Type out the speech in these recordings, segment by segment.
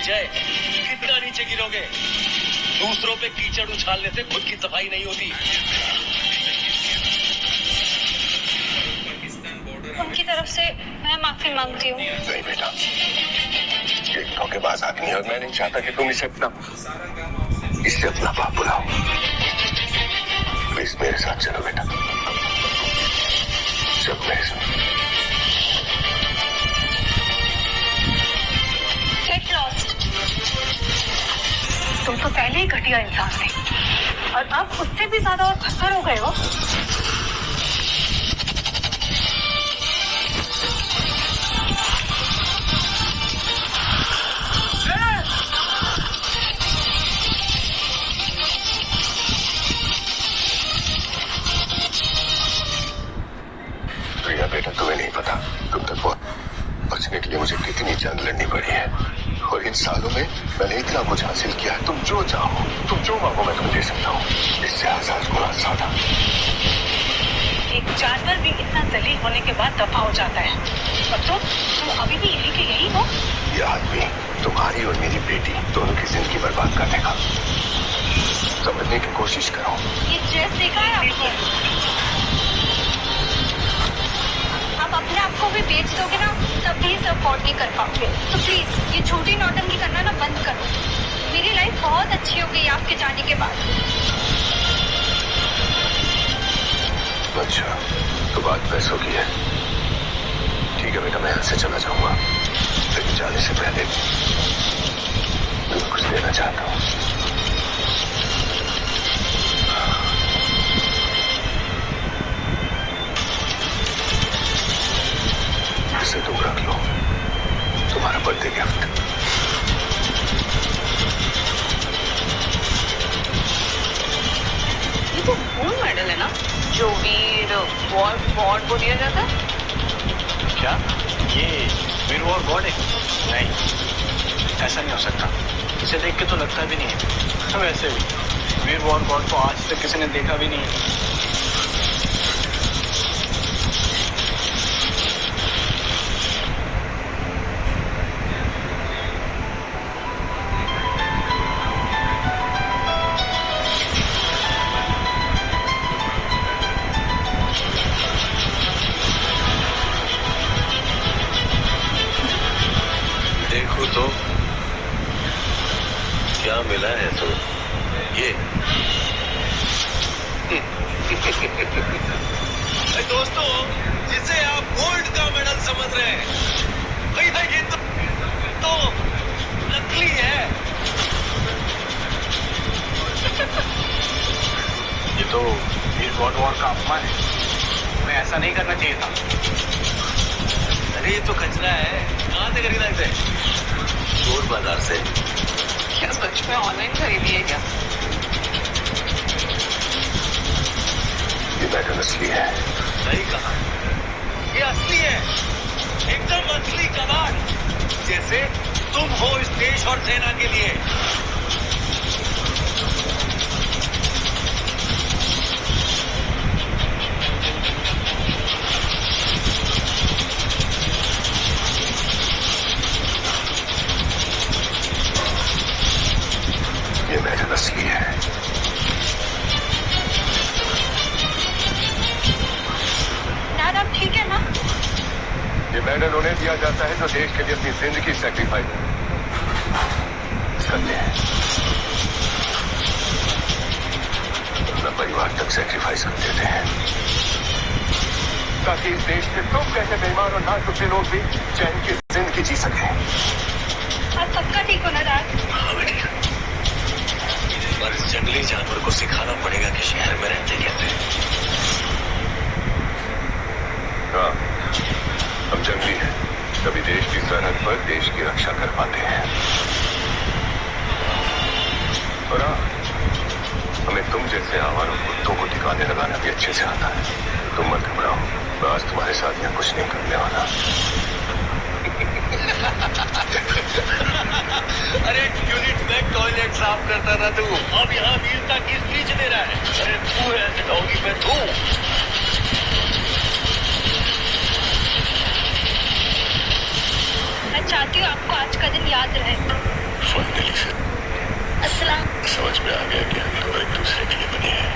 विजय, कितना नीचे गिरोगे? दूसरों पे कीचड़ उछालने से खुद की सफाई नहीं होती। उनकी तरफ से मैं माफी मांगती हूँ। नहीं बेटा, ये एक धोखेबाज आदमी है और मैं नहीं चाहता कि तुम इससे अपना बाप बुलाओ। प्लीज मेरे साथ चलो बेटा, चलो मेरे साथ। Get lost। तुम तो पहले ही घटिया इंसान थे और अब उससे भी ज्यादा और खतर हो गए हो। बेटा तुम्हें नहीं पता, तुम तक बचने के लिए मुझे कितनी जंग लड़नी पड़ी है और इन सालों में मैंने इतना कुछ हासिल किया है। तुम जो चाहो, तुम जो मांगो मैं तुम्हें दे सकता हूँ, इससे 1000 गुना ज्यादा। एक जानवर भी इतना जलील होने के बाद दफा हो जाता है और तुम अभी भी यही के यही हो। ये आदमी तुम्हारी और मेरी बेटी दोनों की जिंदगी बर्बाद कर देगा। समझने की कोशिश करो। ये ड्रेस देखा है आपको? आप अपने आप को भी बेच दोगे ना, तब भी इसे अफोर्ड नहीं कर पाओगे। तो प्लीज ये छोटी नौटंकी करना ना बंद करो। मेरी लाइफ बहुत अच्छी हो गई आपके जाने के बाद। अच्छा, तो बात पैसों की है। ठीक है बेटा, मैं यहाँ से चला जाऊंगा, लेकिन जाने से पहले मैं कुछ देना चाहता हूँ। इसे तुम रख लो, तुम्हारा बर्थडे गिफ्ट। ये तो गोल्ड मेडल है ना, जो वीर वॉर को दिया जाता है। क्या ये वीर वॉर गॉड है? नहीं, ऐसा नहीं हो सकता। इसे देख के तो लगता भी नहीं है। वैसे भी वीर वॉर गॉड को आज तक किसी ने देखा भी नहीं है। देखो तो क्या मिला है। तो ये दोस्तों, जिसे आप गोल्ड का मेडल समझ रहे हैं, भैया ये तो नकली है। ये तो वीर गॉड वॉर का अपमान है। हमें ऐसा नहीं करना चाहिए था। अरे ये तो कचरा है। कहाँ से खरीदा इसे? चोर बाजार से। क्या सच में ऑनलाइन खरीदी है क्या? ये मेडल असली है। सही कहा, ये असली है, एकदम असली कमाल, जैसे तुम हो इस देश और सेना के लिए। ये मेडल असली है। डैड आप ठीक है ना? ये मेडल उन्हें दिया जाता है जो देश के लिए अपनी जिंदगी सैक्रिफाइस करते हैं, अपना परिवार तक सैक्रिफाइस कर देते हैं, ताकि इस देश के तुम कैसे बेईमान और नाजुक लोग भी चैन की जिंदगी जी सके। आप पक्का ठीक हो ना डैड? हाँ बेटी, पर इस जंगली जानवर को सिखाना पड़ेगा कि शहर में रहते कैसे। हाँ, हम जंगली हैं, तभी देश की सरहद पर देश की रक्षा कर पाते हैं। और हाँ, हमें तुम जैसे आवारा कुत्तों को ठिकाने लगाना भी अच्छे से आता है। तुम मत घबराओ, मैं आज तुम्हारे साथ यहाँ कुछ नहीं करने वाला। अरे यूनिट में टॉयलेट साफ करता था तू, अब यहाँ वीरता की स्पीच दे रहा है। अरे तू ऐसे डॉगी में तू। मैं चाहती हूँ आपको आज का दिन याद रहे। डिलीशियस। अस्सलाम। समझ में आ गया कि हम दोनों एक दूसरे के लिए बने हैं।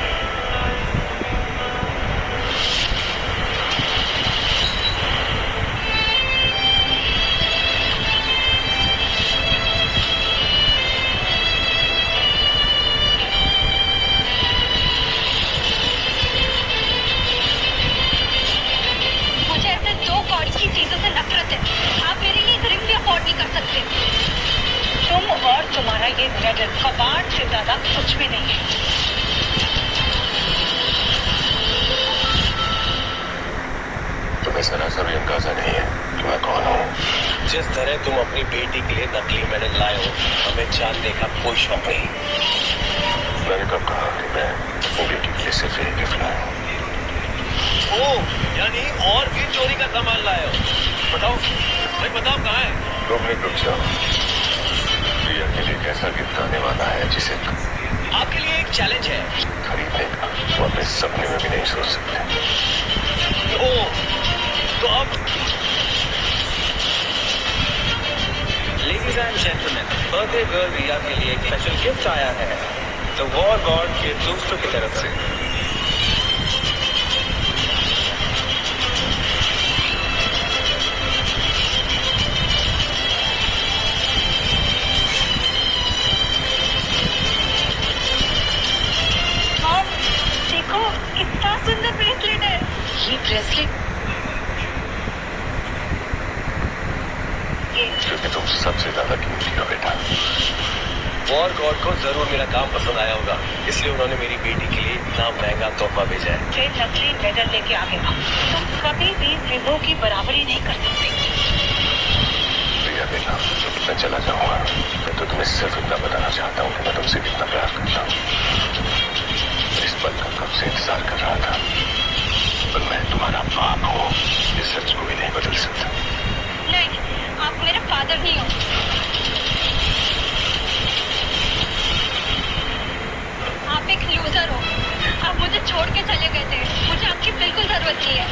मुझे ऐसे दो गॉड की चीजों से नफरत है। आप मेरे लिए एक रिंग भी अफोर्ड नहीं कर सकते। तुम और तुम्हारा ये मेडल कबाड़ से ज्यादा कुछ भी नहीं है। तुम्हें जरा भी अंदाजा नहीं है कि मैं कौन हूँ। जिस तरह तुम अपनी बेटी के लिए नकली मेडल लाए हो, हमें जानने का कोई शौक नहीं। मैंने कब कहा कि मैं अपनी बेटी के लिए सिर्फ एक गिफ्ट लाया हूँ? ओ, यानी और भी चोरी का सामान लाए हो? बताओ भाई, बताओ कहाँ है? 2 मिनट रुक जाओ। प्रिया के लिए कैसा गिफ्ट आने वाला है जिसे आपके लिए एक चैलेंज है। खरीदने का वो अपने सपने में भी नहीं सोच सकते। ओ, तो अब ladies and gentleman, birthday girl Riya के लिए एक स्पेशल गिफ्ट आया है द वॉर गॉड के दोस्तों की तरफ से। मॉम, देखो कितना सुंदर ब्रेसलेट है। ये ब्रेसलेट क्योंकि तुम सबसे ज्यादा कीमती हो बेटा। वॉर गॉड को जरूर मेरा काम पसंद आया होगा, इसलिए उन्होंने मेरी बेटी के लिए इतना महंगा तोहफा भेजा है। से नकली मेडल लेके आ गया। तुम कभी भी विभो की बराबरी नहीं कर सकते। प्रिया बेटा, मैं चला जाऊंगा। मैं तो तुम्हें सिर्फ इतना बताना चाहता हूँ कि मैं तुमसे कितना प्यार करता हूँ। इस पल का कब से इंतजार कर रहा था, पर मैं तुम्हारा बाप हूँ, इस सच को भी नहीं बदल सकता। नहीं, आप मेरे फादर नहीं हो। आप एक लूजर हो। आप मुझे छोड़ के चले गए थे। मुझे आपकी बिल्कुल जरूरत नहीं है।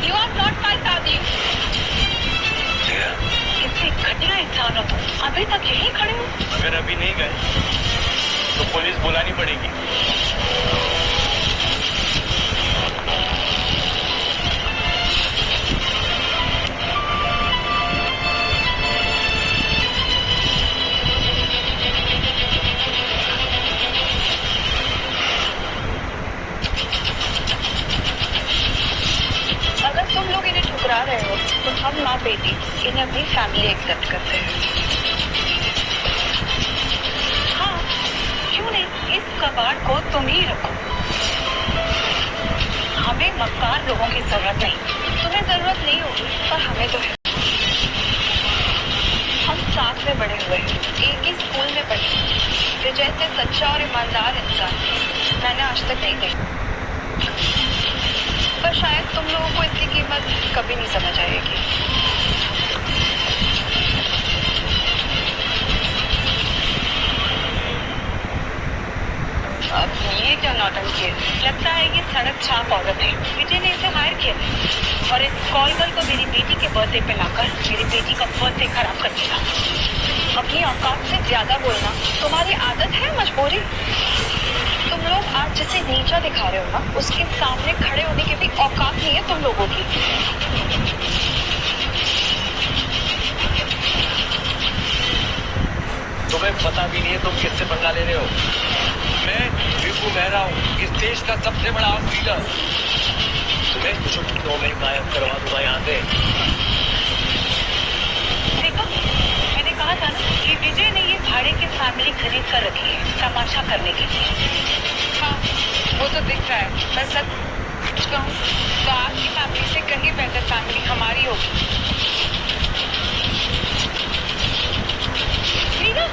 You are not my family. प्रिया, कितने घटिया इंसान हो तुम। अभी तक यहीं खड़े हो। अगर अभी नहीं गए तो पुलिस बुलानी पड़ेगी। अगर तुम लोग इन्हें ठुकरा रहे हो तो हम माँ बेटी इन्हें अपनी फैमिली एक्सेप्ट करते हैं। हाँ, क्यों नहीं, इस कबाड़ को तुम ही रखो। हमें मक्कार लोगों की जरूरत नहीं। तुम्हें जरूरत नहीं होगी, पर हमें तो है। हम साथ में बड़े हुए, एक ही स्कूल में पढ़े। विजय से सच्चा और ईमानदार इंसान मैंने आज तक नहीं देखा, पर शायद तुम लोगों को इसकी कीमत कभी नहीं समझ आएगी। अब ये क्या नौटंकी है? लगता है ये सड़क छाप औरत है। विजय ने इसे हायर किया और इस कॉल गर्ल को मेरी बेटी के बर्थडे पे लाकर मेरी बेटी का बर्थडे खराब कर दिया। अपनी औकात से ज्यादा बोलना तुम्हारी आदत है, मजबूरी। तुम लोग आज जिसे नीचा दिखा रहे हो ना, उसके सामने खड़े होने की भी औकात नहीं है तुम लोगों की। तुम्हें पता भी नहीं है तुम किससे पंगा ले रहे हो। मैं विभू मेहरा हूँ, इस देश का सबसे बड़ा लीडर। तुम्हें छुट्टियों में गायब करवा दूंगा यहाँ से। देखो, मैंने कहा था ना कि विजय ने ये भाड़े की फैमिली खरीद कर रखी है तमाशा करने के लिए। हाँ, वो तो दिख रहा है। मैं सच कहूँ तो आपकी फैमिली से कहीं बेहतर फैमिली हमारी होगी। मीरा,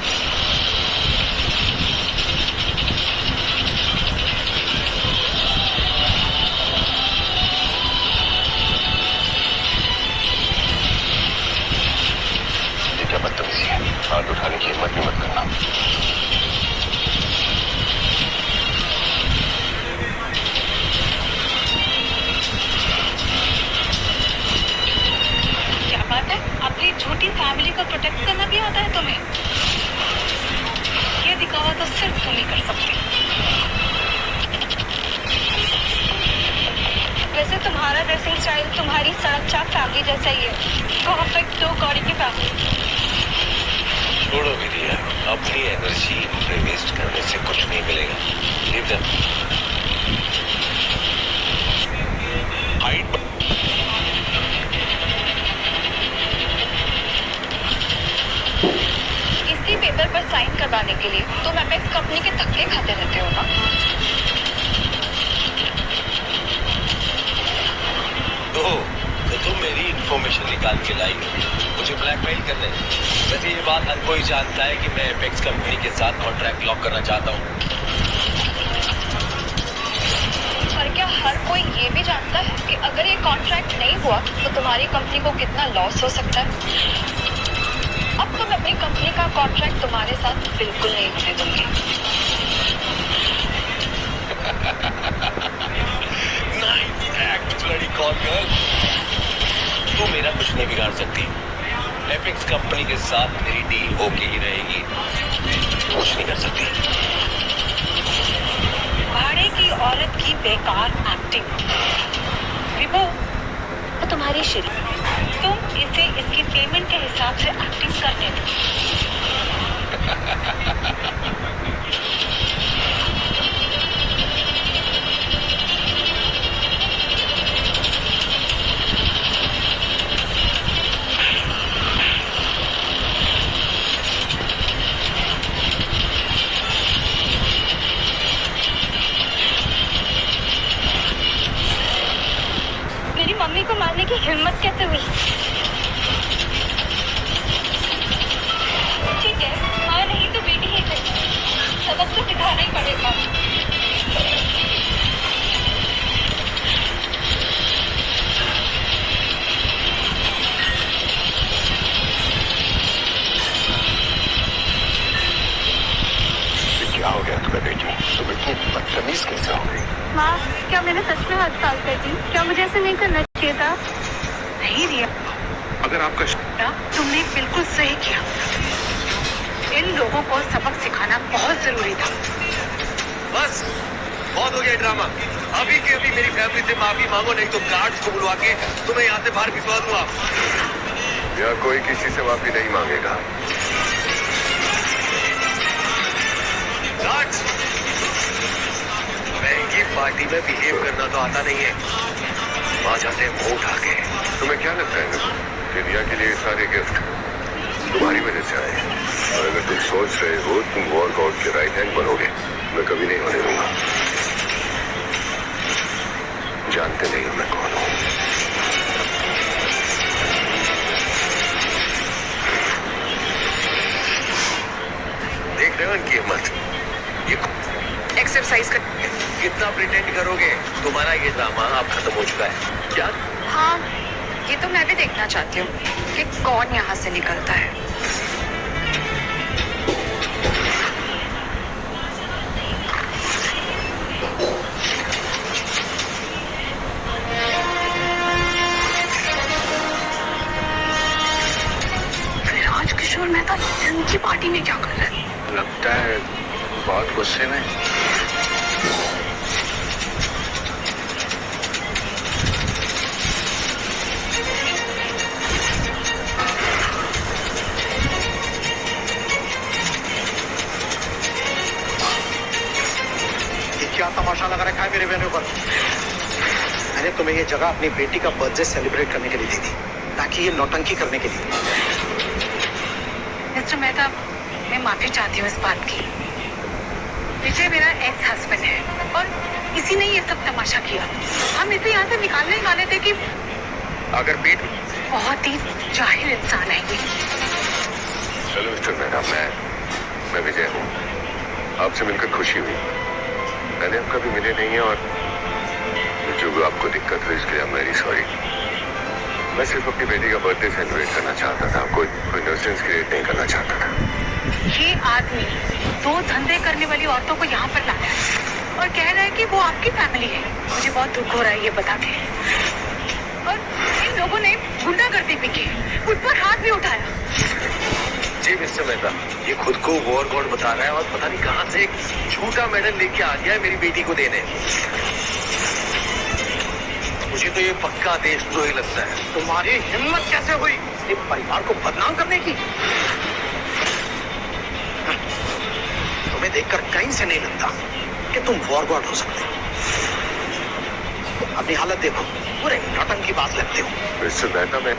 ये क्या बदतमीजी है? हाथ उठाने की हिम्मत भी मत करना। नहीं कर सकती। वैसे तुम्हारा ड्रेसिंग स्टाइल तुम्हारी सड़क चाप फैमिली जैसा ही है। परफेक्ट दो कौड़ी की फैमिली। छोड़ो विद्या, अपनी एनर्जी वेस्ट करने से कुछ नहीं मिलेगा। Leave them. हाइट इसी पेपर पर साइन करवाने के लिए तुम एपेक्स कंपनी के धक्के खाते रहते हो ना। तो तुम मेरी इंफॉर्मेशन निकाल के लाई हो, मुझे ब्लैकमेल करने। वैसे ये बात हर कोई जानता है कि मैं एपेक्स कंपनी के साथ कॉन्ट्रैक्ट लॉक करना चाहता हूँ। पर क्या हर कोई ये भी जानता है कि अगर ये कॉन्ट्रैक्ट नहीं हुआ तो तुम्हारी कंपनी को कितना लॉस हो सकता है? अब तो मैं अपनी कंपनी का कॉन्ट्रैक्ट तुम्हारे साथ बिल्कुल नहीं होने दूंगी। Nice act bloody call girl. तू मेरा कुछ नहीं बिगाड़ सकती। एपेक्स कंपनी के साथ मेरी डील होके ही रहेगी, कुछ नहीं कर सकती। भाड़े की औरत की बेकार एक्टिंग। विभू, वो तुम्हारी श्री, तुम इसे इसकी पेमेंट के हिसाब से एक्टिंग करने दो। मेरी मम्मी को मारने की हिम्मत कैसे हुई? ठीक है, माँ नहीं तो बेटी ही सही, सबक तो सिखाना ही पड़ेगा। क्या हो गया तुम्हें बेटी? तुम इतनी बदतमीज कैसे हो गई? माँ, क्या मैंने सच में हद पार कर दी? क्या मुझे ऐसे नहीं करना चाहिए था? नहीं रिया, अगर आपका तुमने बिल्कुल सही किया। इन लोगों को सबक सिखाना बहुत जरूरी था। बस बहुत हो गया ड्रामा। अभी के अभी मेरी फैमिली से माफी मांगो, नहीं तो गार्ड्स को बुलवा के तुम्हें यहाँ से बाहर भिजवा दूंगा। यहाँ कोई किसी से माफी नहीं मांगेगा। गार्ड्स, महंगी पार्टी में बिहेव करना तो आता नहीं है। वहां जाते हैं मुंह उठा के। तुम्हें क्या लगता है कि रिया के लिए सारे गिफ्ट तुम्हारी वजह से आए? और अगर तुम सोच रहे हो तुम वॉरकआउट के राइट हैंड बनोगे, मैं कभी नहीं होने दूंगा। जानते नहीं हो मैं कौन हूं। देख रहे हो इनकी हिम्मत? ये एक्सरसाइज कर। कितना प्रिटेंड करोगे? तुम्हारा ये ड्रामा अब खत्म हो चुका है। क्या? हाँ, ये तो मैं भी देखना चाहती हूँ कि कौन यहाँ से निकलता है। विराज किशोर मेहता इनकी पार्टी में क्या कर रहा है? लगता है बहुत गुस्से में। क्या तमाशा लगा रखा है मेरे वेन्यू पर? मैंने तुम्हें ये जगह अपनी बेटी का बर्थडे सेलिब्रेट करने के लिए दी थी, ताकि ये नौटंकी करने के लिए। मिस्टर मेहता, मैं माफी चाहती हूँ इस बात की। विजय मेरा एक्स हस्बैंड है और इसी ने ये सब तमाशा किया। हम इसे यहाँ से निकालने ही वाले थे कि अगर पेट बहुत ही जाहिल इंसान है ये। हेलो मिस्टर मेहरा, मैं विजय हूँ। आपसे मिलकर खुशी हुई। मैंने आपका भी मिले नहीं है और जो भी आपको दिक्कत हुई इसके लिए वेरी सॉरी। मैं सिर्फ अपनी बेटी का बर्थडे सेलिब्रेट करना चाहता था, कोई न्यूसेंस क्रिएट नहीं करना चाहता था। ये आदमी 2 धंधे करने वाली औरतों को यहाँ पर लाया है और कह रहा है कि वो आपकी फैमिली है। मुझे बहुत दुख हो रहा है ये बता के। और इन लोगों ने गुंडागर्दी भी की, उन पर हाथ भी उठाया। जी मिस्टर मेहता, ये खुद को वॉर गॉड बता रहा है और पता नहीं कहां से एक झूठा मेडल लेके आ गया है मेरी बेटी को देने। मुझे तो ये पक्का देशद्रोही लगता है। तुम्हारी हिम्मत कैसे हुई अपने परिवार को बदनाम करने की? तुम्हें देखकर कहीं से नहीं लगता कि तुम वॉर गॉड हो सकते हो। अपनी हालत देखो, पूरे नौटंकी बाज लगते हो। मिस्टर मेहता, मैं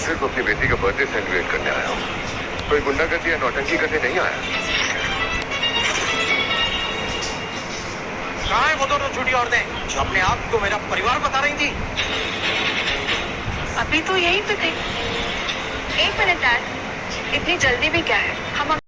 सिर्फ अपनी बेटी का बर्थडे सेलिब्रेट करने आया हूँ, कोई गुंडागर्दी या नौटंकी करने नहीं आया। कहाँ है वो दोनों झूठी औरतें जो अपने आप को मेरा परिवार बता रही थी? अभी तो यहीं पे थे। एक मिनट डैड, इतनी जल्दी भी क्या है?